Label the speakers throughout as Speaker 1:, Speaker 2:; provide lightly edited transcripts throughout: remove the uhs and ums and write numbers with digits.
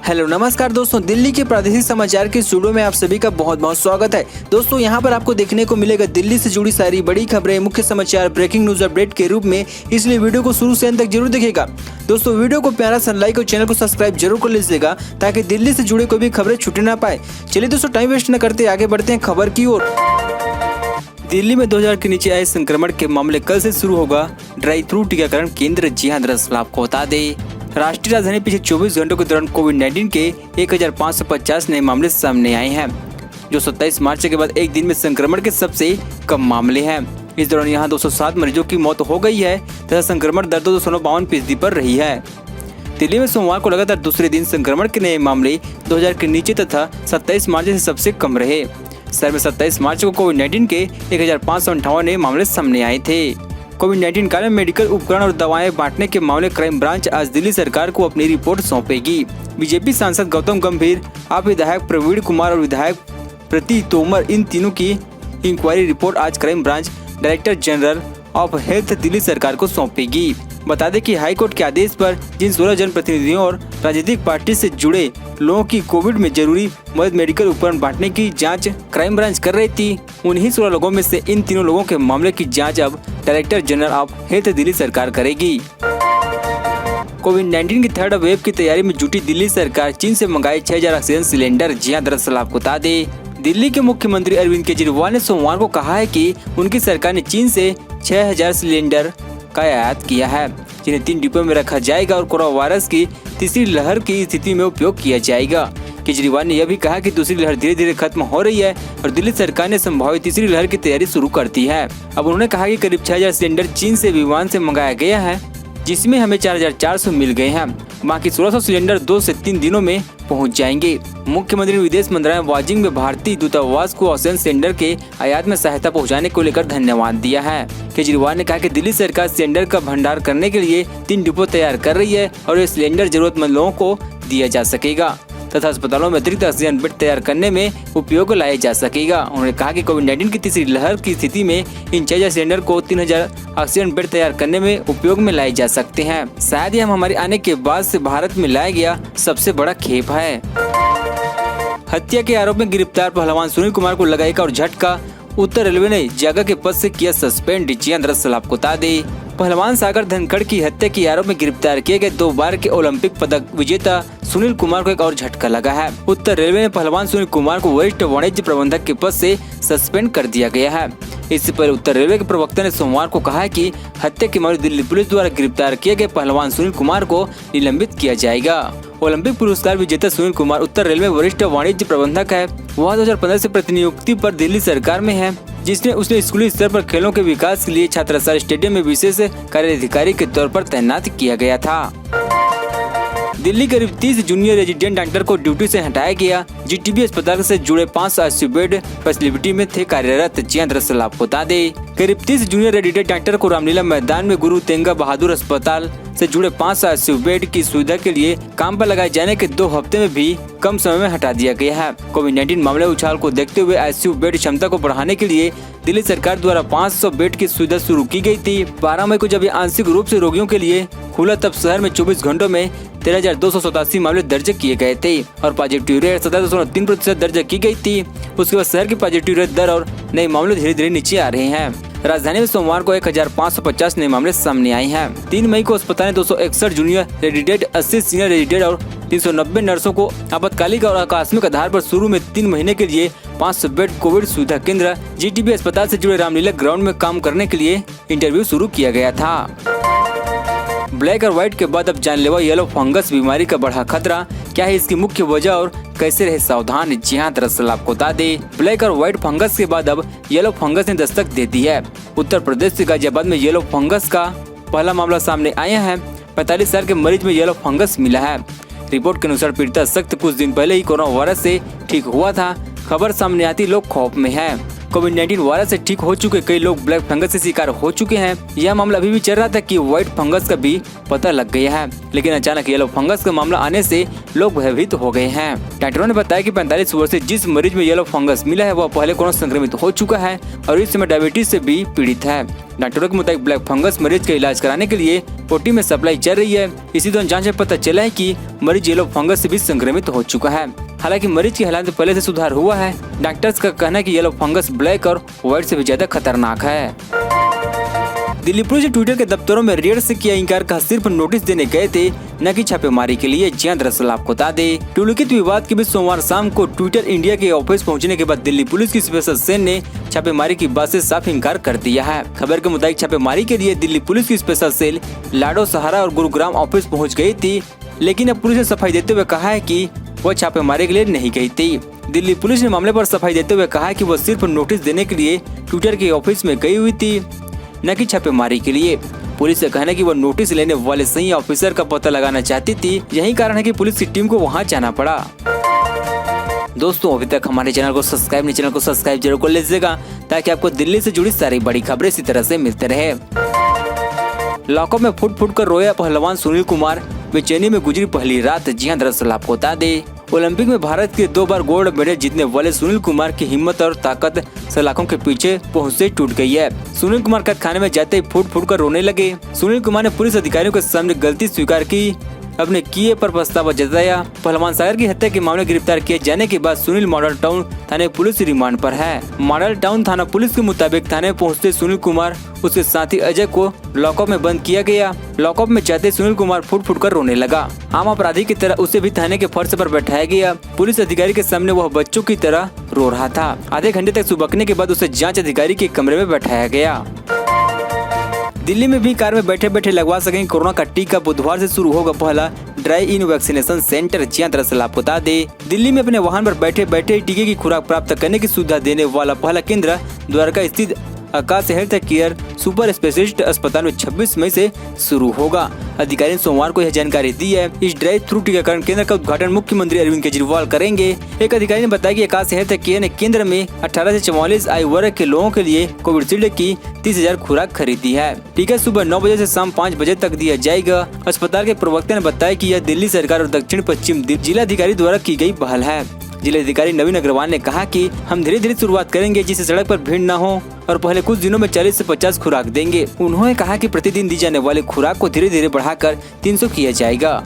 Speaker 1: Hello नमस्कार दोस्तों, दिल्ली के प्रादेशिक समाचार के स्टूडियो में आप सभी का बहुत बहुत स्वागत है। दोस्तों यहाँ पर आपको देखने को मिलेगा दिल्ली से जुड़ी सारी बड़ी खबरें, मुख्य समाचार, ब्रेकिंग न्यूज अपडेट के रूप में, इसलिए वीडियो को शुरू से अंत तक जरूर देखिएगा। दोस्तों वीडियो को प्यारा सा लाइक और चैनल को सब्सक्राइब जरूर कर लीजिएगा ताकि दिल्ली से जुड़े कोई भी खबरें छूटे ना पाए। चलिए दोस्तों टाइम वेस्ट न करते आगे बढ़ते हैं खबर की ओर। दिल्ली में 2000 के नीचे आए संक्रमण के मामले कल से शुरू होगा ड्राइव थ्रू टीकाकरण केंद्र। जी हां, दरअसल आपको बता दें, राष्ट्रीय राजधानी पिछले 24 घंटों के दौरान कोविड-19 के 1550 नए मामले सामने आए हैं, जो 27 मार्च के बाद एक दिन में संक्रमण के सबसे कम मामले हैं। इस दौरान यहां 207 मरीजों की मौत हो गई है तथा संक्रमण दर 2.52% पर रही है। दिल्ली में सोमवार को लगातार दूसरे दिन संक्रमण के नए मामले 2000 के नीचे तथा 27 मार्च से सबसे कम रहे। शहर में 27 मार्च को कोविड-19 के 1558 नए मामले सामने आए थे। कोविड-19 काल में मेडिकल उपकरण और दवाएं बांटने के मामले क्राइम ब्रांच आज दिल्ली सरकार को अपनी रिपोर्ट सौंपेगी। बीजेपी सांसद गौतम गंभीर, आप विधायक प्रवीण कुमार और विधायक प्रीति तोमर, इन तीनों की इंक्वायरी रिपोर्ट आज crime branch director general of health Delhi सरकार को सौंपेगी। बता दें कि हाईकोर्ट के आदेश पर जिन 16 जनप्रतिनिधियों और राजनीतिक पार्टी से जुड़े लोगों की कोविड में जरूरी मदद मेडिकल उपकरण बांटने की जांच क्राइम ब्रांच कर रही थी, उन्हीं 16 लोगों में से इन तीनों लोगों के मामले की जांच अब director general of health Delhi सरकार करेगी। कोविड-19 की थर्ड वेव की तैयारी में जुटी दिल्ली सरकार चीन से मंगाए 6000 ऑक्सीजन सिलेंडर। जी हां, दरअसल आपको बता दें, दिल्ली के मुख्यमंत्री अरविंद केजरीवाल ने सोमवार को कहा है कि उनकी सरकार ने चीन से 6000 सिलेंडर का आयात किया है, जिन्हें 3 डिब्बों में रखा जाएगा और कोरोना वायरस की तीसरी लहर की स्थिति में उपयोग किया जाएगा। केजरीवाल ने यह भी कहा कि दूसरी लहर धीरे धीरे खत्म हो रही है और दिल्ली सरकार ने संभावित तीसरी लहर की तैयारी शुरू कर दी है। अब उन्होंने कहा कि करीब 6000 सिलेंडर चीन से विमान से मंगाया गया है, जिसमें हमें 4400 मिल गए हैं। बाकी 1600 सिलेंडर 2 से 3 दिनों में पहुंच जाएंगे। मुख्यमंत्री ने विदेश मंत्रालय वाजिंग में भारतीय दूतावास को ऑक्सीजन सिलेंडर के आयात में सहायता पहुंचाने को लेकर धन्यवाद दिया है। केजरीवाल ने कहा कि दिल्ली सरकार सिलेंडर का भंडार करने के लिए 3 डिपो तैयार कर रही है और ये सिलेंडर जरूरतमंद लोगों को दिया जा सकेगा तथा अस्पतालों में अतिरिक्त ऑक्सीजन बेड तैयार करने में उपयोग लाया जा सकेगा। उन्होंने कहा कि कोविड-19 की तीसरी लहर की स्थिति में इन 6000 सिलेंडर को 3000 ऑक्सीजन बेड तैयार करने में उपयोग में लाए जा सकते हैं। शायद ये हम हमारे आने के बाद से भारत में लाया गया सबसे बड़ा खेप है। हत्या के आरोप में गिरफ्तार पहलवान सुनील कुमार को लगा एक और झटका। उत्तर रेलवे ने जगह के पद से किया सस्पेंड। जी हां, दरअसल आपको बता दें, पहलवान सागर धनखड़ की हत्या के आरोप में गिरफ्तार किए गए 2 बार के ओलंपिक पदक विजेता सुनील कुमार को एक और झटका लगा है। उत्तर रेलवे ने पहलवान सुनील कुमार को वरिष्ठ वाणिज्य प्रबंधक के पद से सस्पेंड कर दिया गया है। इससे पहले उत्तर रेलवे के प्रवक्ता ने सोमवार को कहा है कि हत्या के मामले दिल्ली पुलिस द्वारा गिरफ्तार किए गए पहलवान सुनील कुमार को निलंबित किया जाएगा। ओलंपिक पुरस्कार विजेता सुनील कुमार उत्तर रेलवे वरिष्ठ वाणिज्य प्रबंधक है। वह 2015 से प्रतिनियुक्ति पर दिल्ली सरकार में है, जिसने उसने स्कूली स्तर पर खेलों के विकास के लिए छात्रावास स्टेडियम में विशेष कार्याधिकारी के तौर पर तैनात किया गया था। दिल्ली करीब 30 जूनियर रेजिडेंट डॉक्टर को ड्यूटी से हटाया गया। जीटीबी अस्पताल से जुड़े 5 आईसीयू बेड फैसिलिटी में थे कार्यरत। जी हां, दरअसल आपको बता दें, करीब 30 जूनियर रेजिडेंट डॉक्टर को रामलीला मैदान में गुरु तेंगा बहादुर अस्पताल से जुड़े 5 आईसीयू बेड की सुविधा के लिए काम पर लगाए जाने के 2 हफ्ते में भी कम समय में हटा दिया गया है। कोविड-19 मामले उछाल को देखते हुए आईसीयू बेड क्षमता को बढ़ाने के लिए दिल्ली सरकार द्वारा 500 बेड की सुविधा शुरू की गई थी। 12 मई को जब ये आंशिक रूप से रोगियों के लिए खुला, तब शहर में 24 घंटों में 13,287 मामले दर्ज किए गए थे और पॉजिटिव रेट 17.3% दर्ज की गई थी। उसके बाद शहर की पॉजिटिव रेट दर और नए मामले धीरे धीरे नीचे आ रहे हैं। राजधानी में सोमवार को 1550 नए मामले सामने आए हैं। 3 मई को अस्पताल ने 261 जूनियर रेजिडेंट, 80 सीनियर रेजिडेंट और 390 नर्सों को आपातकालिक और आकस्मिक आधार पर शुरू में 3 महीने के लिए 500 बेड कोविड सुविधा केंद्र जीटीबी अस्पताल से जुड़े रामलीला ग्राउंड में काम करने के लिए इंटरव्यू शुरू किया गया था। ब्लैक और व्हाइट के बाद अब जानलेवा येलो फंगस बीमारी का बढ़ा खतरा, क्या है इसकी मुख्य वजह और कैसे रहे सावधान। जी हां, दरअसल आपको बता दें, ब्लैक और व्हाइट फंगस के बाद अब येलो फंगस ने दस्तक दे दी है। उत्तर प्रदेश के गाजियाबाद में येलो फंगस का पहला मामला सामने आया है। 45 साल के मरीज में येलो फंगस मिला है। रिपोर्ट के अनुसार पीड़िता सख्त कुछ दिन पहले ही कोरोना वायरस से ठीक हुआ था। खबर सामने आती लोग खौफ में है। कोविड-19 वायरस से ठीक हो चुके कई लोग ब्लैक फंगस से शिकार हो चुके हैं। यह मामला अभी भी चल रहा था कि व्हाइट फंगस का भी पता लग गया है, लेकिन अचानक येलो फंगस का मामला आने से लोग भयभीत हो गए हैं। डॉक्टरों ने बताया कि 45 वर्ष से जिस मरीज में येलो फंगस मिला है वह पहले कोरोना संक्रमित हो चुका है और इस समय डायबिटीज से भी पीड़ित है। डॉक्टरों के मुताबिक ब्लैक फंगस मरीज का इलाज कराने के लिए ओटी में सप्लाई चल रही है। इसी दौरान जांच में पता चला है कि मरीज येलो फंगस से भी संक्रमित हो चुका है। हालांकि मरीज की हालत पहले से सुधार हुआ है। डॉक्टर्स का कहना है कि येलो फंगस ब्लैक और व्हाइट से भी ज्यादा खतरनाक है। दिल्ली पुलिस ने ट्विटर के दफ्तरों में रेड से किया इनकार, कहा सिर्फ नोटिस देने गए थे न कि छापेमारी के लिए। जी दरअसल आपको बता दें, टुलकित विवाद के बीच सोमवार शाम को ट्विटर इंडिया के ऑफिस पहुंचने के बाद दिल्ली पुलिस की स्पेशल सेल ने छापेमारी की बात से साफ इनकार कर दिया है। खबर के मुताबिक छापेमारी के लिए दिल्ली पुलिस की स्पेशल सेल लाडो, सहारा और गुरुग्राम ऑफिस पहुँच गयी थी, लेकिन अब पुलिस ने सफाई देते हुए कहा है कि वह छापेमारी के लिए नहीं गई थी। दिल्ली पुलिस ने मामले पर सफाई देते हुए कहा है कि वह सिर्फ नोटिस देने के लिए ट्विटर के ऑफिस में गई हुई थी, न कि छापेमारी के लिए। पुलिस का कहना है कि वह नोटिस लेने वाले सही ऑफिसर का पता लगाना चाहती थी। यही कारण है कि पुलिस की टीम को वहां जाना पड़ा। दोस्तों, अभी तक हमारे चैनल को सब्सक्राइब जरूर कर लीजिएगा ताकि आपको दिल्ली से जुड़ी सारी बड़ी खबरें इसी तरह से मिलते रहे। लॉकअप में फुट कर रोया पहलवान सुनील कुमार, बेचैनी में गुजरी पहली रात। जी हां, दरअसल आपको बता दें, ओलंपिक में भारत के 2 बार गोल्ड मेडल जीतने वाले सुनील कुमार की हिम्मत और ताकत सलाखों के पीछे पहुंचते टूट गई है। सुनील कुमार कैद खाने में जाते ही फुट कर रोने लगे। सुनील कुमार ने पुलिस अधिकारियों के सामने गलती स्वीकार की, अपने किए पर पछतावा जताया। पहलवान सागर की हत्या के मामले गिरफ्तार किए जाने के बाद सुनील मॉडल टाउन थाने पुलिस रिमांड पर है। मॉडल टाउन थाना पुलिस के मुताबिक थाने पहुंचते सुनील कुमार उसके साथी अजय को लॉकअप में बंद किया गया। लॉकअप में जाते सुनील कुमार फुट कर रोने लगा। आम अपराधी की तरह उसे भी थाने के फर्श पर बैठाया गया। पुलिस अधिकारी के सामने वह बच्चों की तरह रो रहा था। आधे घंटे तक सुबकने के बाद उसे जाँच अधिकारी के कमरे में बैठाया गया। दिल्ली में भी कार में बैठे बैठे लगवा सकेंगे कोरोना का टीका। बुधवार से शुरू होगा पहला ड्राई इन वैक्सीनेशन सेंटर। जी हां, दरअसल आपको बता दें, दिल्ली में अपने वाहन पर बैठे बैठे टीके की खुराक प्राप्त करने की सुविधा देने वाला पहला केंद्र द्वारका स्थित आकाश हेल्थ केयर सुपर स्पेशलिस्ट अस्पताल में 26 मई से शुरू होगा। अधिकारी ने सोमवार को यह जानकारी दी है। इस ड्राइव थ्रू टीकाकरण केंद्र का उद्घाटन मुख्यमंत्री अरविंद केजरीवाल करेंगे। एक अधिकारी ने बताया कि आकाश हेल्थ केयर ने केंद्र में 18 से 44 आयु वर्ग के लोगों के लिए कोविशील्ड की 30,000 खुराक खरीदी है। टीका सुबह 9 बजे से शाम 5 बजे तक दिया जाएगा। अस्पताल के प्रवक्ता ने बताया कि यह दिल्ली सरकार और दक्षिण पश्चिम जिलाधिकारी द्वारा की गई पहल है। जिलाधिकारी नवीन अग्रवाल ने कहा कि हम धीरे धीरे शुरुआत करेंगे, जिससे सड़क पर भीड़ न हो और पहले कुछ दिनों में 40 से 50 खुराक देंगे। उन्होंने कहा कि प्रतिदिन दी जाने वाली खुराक को धीरे धीरे बढ़ाकर 300 किया जाएगा।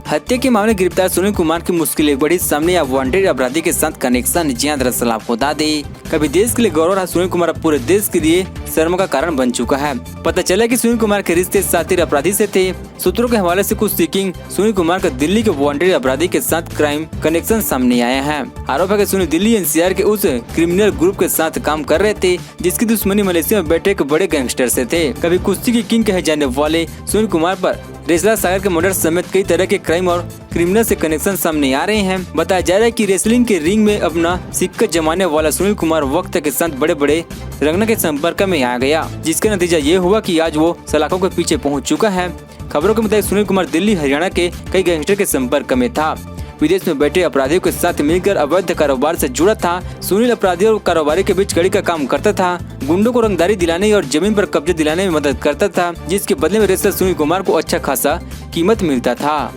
Speaker 1: हत्या के मामले गिरफ्तार सुनील कुमार की मुश्किलें बढ़ी सामने, या वांटेड अपराधी के साथ कनेक्शन। जी हां, दरअसल आपको बता दें, कभी देश के लिए गौरव रहा सुनील कुमार अब पूरे देश के लिए शर्म का कारण बन चुका है। पता चला कि सुनील कुमार के रिश्ते शातिर अपराधी से थे। सूत्रों के हवाले से कुछ सीकिंग सुनील कुमार का दिल्ली के वांटेड अपराधी के साथ क्राइम कनेक्शन सामने आया है। आरोप है कि सुनील दिल्ली एनसीआर के उस क्रिमिनल ग्रुप के साथ काम कर रहे थे जिसकी दुश्मनी मलेशिया में बैठे एक बड़े गैंगस्टर से थे। कभी कुश्ती की किंग कहे जाने वाले सुनील कुमार पर रेसलर सागर के मर्डर समेत कई तरह के क्राइम और क्रिमिनल से कनेक्शन सामने आ रहे हैं। बताया जा रहा है कि रेसलिंग के रिंग में अपना सिक्का जमाने वाला सुनील कुमार वक्त के साथ बड़े बड़े रंगना के संपर्क में आ गया, जिसका नतीजा ये हुआ कि आज वो सलाखों के पीछे पहुंच चुका है। खबरों के मुताबिक सुनील कुमार दिल्ली हरियाणा के कई गैंगस्टर के संपर्क में था। विदेश में बैठे अपराधियों के साथ मिलकर अवैध कारोबार से जुड़ा था। सुनील अपराधियों और कारोबारी के बीच कड़ी का काम करता था। गुंडों को रंगदारी दिलाने और जमीन पर कब्जे दिलाने में मदद करता था, जिसके बदले में रेसलर सुनील कुमार को अच्छा खासा कीमत मिलता था।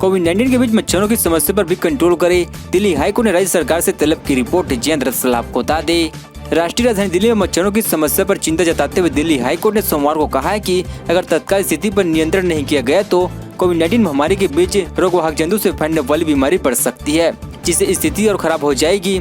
Speaker 1: कोविड-19 के बीच मच्छरों की समस्या पर भी कंट्रोल करे, दिल्ली हाईकोर्ट ने राज्य सरकार से तलब की रिपोर्ट। जी हां, दरअसल आपको बता दें, राष्ट्रीय राजधानी दिल्ली में मच्छरों की समस्या पर चिंता जताते हुए दिल्ली हाईकोर्ट ने सोमवार को कहा है कि अगर तत्काल स्थिति पर नियंत्रण नहीं किया गया तो कोविड-19 महामारी के बीच रोगवाहक जंतु से फैलने वाली बीमारी बढ़ सकती है, जिससे स्थिति और खराब हो जाएगी।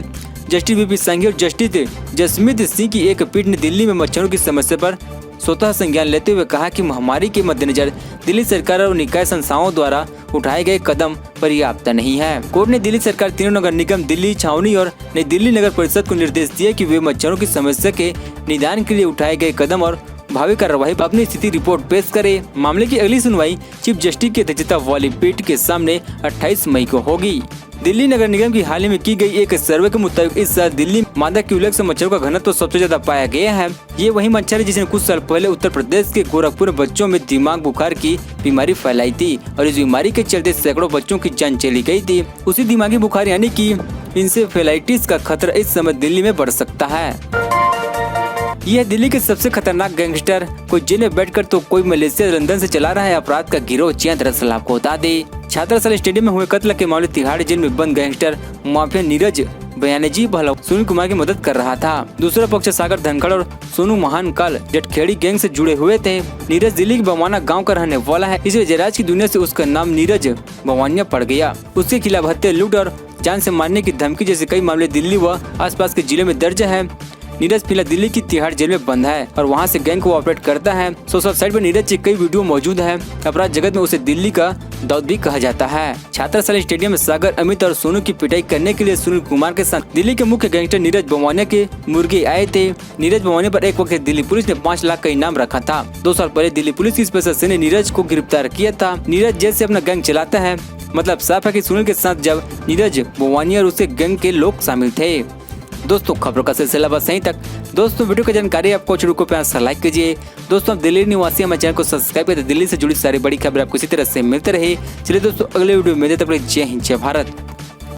Speaker 1: जस्टिस बीपी सांघी और जस्टिस जसमीत सिंह की एक पीठ ने दिल्ली में मच्छरों की समस्या पर स्वतः संज्ञान लेते हुए कहा कि महामारी के मद्देनजर दिल्ली सरकार और निकाय संस्थाओं द्वारा उठाए गए कदम पर्याप्त नहीं है। कोर्ट ने दिल्ली सरकार, तीनों नगर निगम, दिल्ली छावनी और नई दिल्ली नगर परिषद को निर्देश दिया कि वे मच्छरों की समस्या के निदान के लिए उठाए गए कदम और भावी कार्रवाई पर अपनी स्थिति रिपोर्ट पेश करे। मामले की अगली सुनवाई चीफ जस्टिस की अध्यक्षता वाली पीठ के सामने 28 मई को होगी। दिल्ली नगर निगम की हाल ही में की गई एक सर्वे के मुताबिक इस साल दिल्ली में मादा क्यूलेक्स से मच्छरों का घनत्व सबसे ज्यादा पाया गया है। ये वही मच्छर है जिसने कुछ साल पहले उत्तर प्रदेश के गोरखपुर में बच्चों में दिमाग बुखार की बीमारी फैलाई थी और इस बीमारी के चलते सैकड़ों बच्चों की जान चली गई थी। उसी दिमागी बुखार यानी कि इंसेफेलाइटिस का खतरा इस समय दिल्ली में बढ़ सकता है। यह दिल्ली के सबसे खतरनाक गैंगस्टर, कोई जेल में बैठकर तो कोई मलेशिया लंदन से चला रहा है अपराध का गिरोह। जी दरअसल आपको बता दे, छात्राशाला स्टेडियम में हुए कत्ल के मामले तिहाड़ जेल में बंद गैंगस्टर माफिया नीरज बयानेजी भला सुनील कुमार की मदद कर रहा था। दूसरा पक्ष सागर धनखड़ और सोनू महानकाल जटखेड़ी गैंग से जुड़े हुए थे। नीरज दिल्ली के बवाना गांव का रहने वाला है, इसलिए जराज की दुनिया से उसका नाम नीरज बवानिया पड़ गया। उसके खिलाफ हत्या, लूट और जान से मारने की धमकी जैसे कई मामले दिल्ली व आसपास के जिले में दर्ज है। नीरज फिलहाल दिल्ली की तिहाड़ जेल में बंद है और वहां से गैंग को ऑपरेट करता है। सोशल साइट पर नीरज की कई वीडियो मौजूद है। अपराध जगत में उसे दिल्ली का दाऊद भी कहा जाता है। छात्राशाला स्टेडियम में सागर, अमित और सोनू की पिटाई करने के लिए सुनील कुमार के साथ दिल्ली के मुख्य गैंगस्टर नीरज बवानिया के मुर्गे आए थे। नीरज बवानिया पर एक वक्त दिल्ली पुलिस ने 5 लाख का इनाम रखा था। 2 साल पहले दिल्ली पुलिस की स्पेशल सेल ने नीरज को गिरफ्तार किया था। नीरज जेल से अपना गैंग चलाता है। मतलब साफ है कि सुनील के साथ जब नीरज बवानिया और उसके गैंग के लोग शामिल थे। दोस्तों खबरों का सिलसिला बस यहीं तक। दोस्तों वीडियो की जानकारी आपको वीडियो को प्यार से लाइक कीजिए। दोस्तों आप दिल्ली निवासी हमारे चैनल को सब्सक्राइब करें, दिल्ली से जुड़ी सारी बड़ी खबर आपको इसी तरह से मिलते रहे। चलिए दोस्तों अगले वीडियो में जब तक जय हिंद जय भारत।